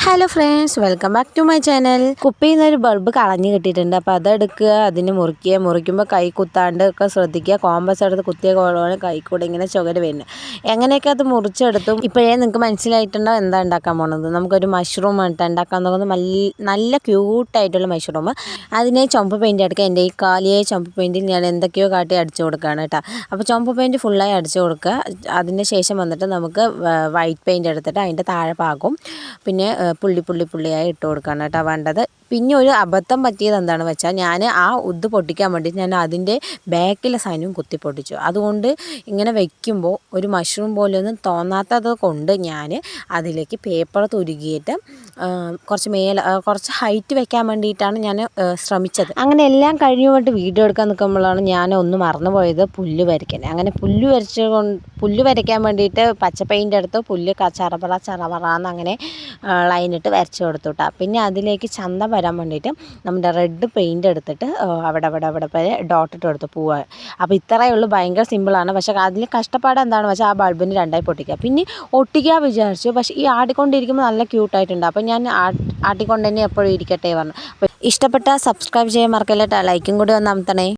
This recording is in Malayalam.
Hello friends, welcome back to my channel. കുപ്പിയിൽ നിന്നൊരു ബൾബ് കളഞ്ഞു കിട്ടിയിട്ടുണ്ട്. അപ്പോൾ അതെടുക്കുക, അതിന് മുറിക്കുമ്പോൾ കൈ കുത്താണ്ട് ഒക്കെ ശ്രദ്ധിക്കുക. കോമ്പസ് എടുത്ത് കുത്തിയ കോളമാണ് കൈ കൂടെ ഇങ്ങനെ ചുവര് വരുന്നത്. എങ്ങനെയൊക്കെ അത് മുറിച്ചെടുത്തു. ഇപ്പോഴേ നിങ്ങൾക്ക് മനസ്സിലായിട്ടുണ്ടോ എന്താ ഉണ്ടാക്കാൻ പോണത്. നമുക്കൊരു മഷ്റൂം ഉണ്ടാക്കാൻ നോക്കുന്നത്. നല്ല ക്യൂട്ടായിട്ടുള്ള മഷ്റൂം. അതിനെ ചുമപ്പ് പെയിൻറ്റ് എടുക്കുക. എൻ്റെ ഈ കാലിയായ ചുമപ്പ് പെയിൻറ്റിൽ ഞാൻ എന്തൊക്കെയോ കാട്ടി അടിച്ചു കൊടുക്കുകയാണ് കേട്ടോ. അപ്പോൾ ചുമപ്പ് പെയിൻറ്റ് ഫുള്ളായി അടിച്ചു കൊടുക്കുക. അതിന് ശേഷം വന്നിട്ട് നമുക്ക് വൈറ്റ് പെയിൻറ്റ് എടുത്തിട്ട് അതിൻ്റെ താഴെ ഭാഗവും പിന്നെ പുള്ളിയായി ഇട്ട് കൊടുക്കുകയാണ് കേട്ടോ വേണ്ടത്. പിന്നെ ഒരു അബദ്ധം പറ്റിയത് എന്താണെന്ന് വെച്ചാൽ ഞാൻ ആ ഉത് പൊട്ടിക്കാൻ വേണ്ടി ഞാൻ അതിൻ്റെ ബാക്കിലെ സാധനവും കുത്തി പൊട്ടിച്ചു. അതുകൊണ്ട് ഇങ്ങനെ വയ്ക്കുമ്പോൾ ഒരു മഷ്റൂം പോലെയൊന്നും തോന്നാത്തത് കൊണ്ട് ഞാൻ അതിലേക്ക് പേപ്പർ തുരുകിയിട്ട് കുറച്ച് ഹൈറ്റ് വെക്കാൻ വേണ്ടിയിട്ടാണ് ഞാൻ ശ്രമിച്ചത്. അങ്ങനെ എല്ലാം കഴിഞ്ഞു കൊണ്ട് വീഡിയോ എടുക്കാൻ നിൽക്കുമ്പോഴാണ് ഞാൻ ഒന്ന് മറന്നു പോയത് പുല്ല് വരയ്ക്കാൻ. അങ്ങനെ പുല്ല് വരയ്ക്കാൻ വേണ്ടിയിട്ട് പച്ച പെയിൻ്റ് എടുത്ത് പുല്ല് ചറപറാന്ന് അങ്ങനെ ലൈനിട്ട് വരച്ച് കൊടുത്തു കേട്ടോ. പിന്നെ അതിലേക്ക് ചന്തം വരാൻ വേണ്ടിയിട്ട് നമ്മുടെ റെഡ് പെയിൻറ്റ് എടുത്തിട്ട് അവിടെ വരെ ഡോട്ടിട്ട് കൊടുത്ത് പോവുക. അപ്പോൾ ഇത്രയേ ഉള്ളൂ, ഭയങ്കര സിമ്പിളാണ്. പക്ഷേ അതിൽ കഷ്ടപ്പാട് എന്താണെന്ന് വെച്ചാൽ ആ ബൾബിന് രണ്ടായി പൊട്ടിക്കുക. പിന്നെ ഒട്ടിക്കാൻ വിചാരിച്ചു, പക്ഷേ ഈ ആടിക്കൊണ്ടിരിക്കുമ്പോൾ നല്ല ക്യൂട്ടായിട്ടുണ്ട്. അപ്പോൾ ഞാൻ ആട്ടിക്കൊണ്ട് തന്നെ എപ്പോഴും ഇരിക്കട്ടെ പറഞ്ഞു. അപ്പോൾ ഇഷ്ടപ്പെട്ടാൽ സബ്സ്ക്രൈബ് ചെയ്യാൻ മറക്കല്ലേട്ടോ, ലൈക്കും കൂടി ഒന്ന് അമർത്തണേ.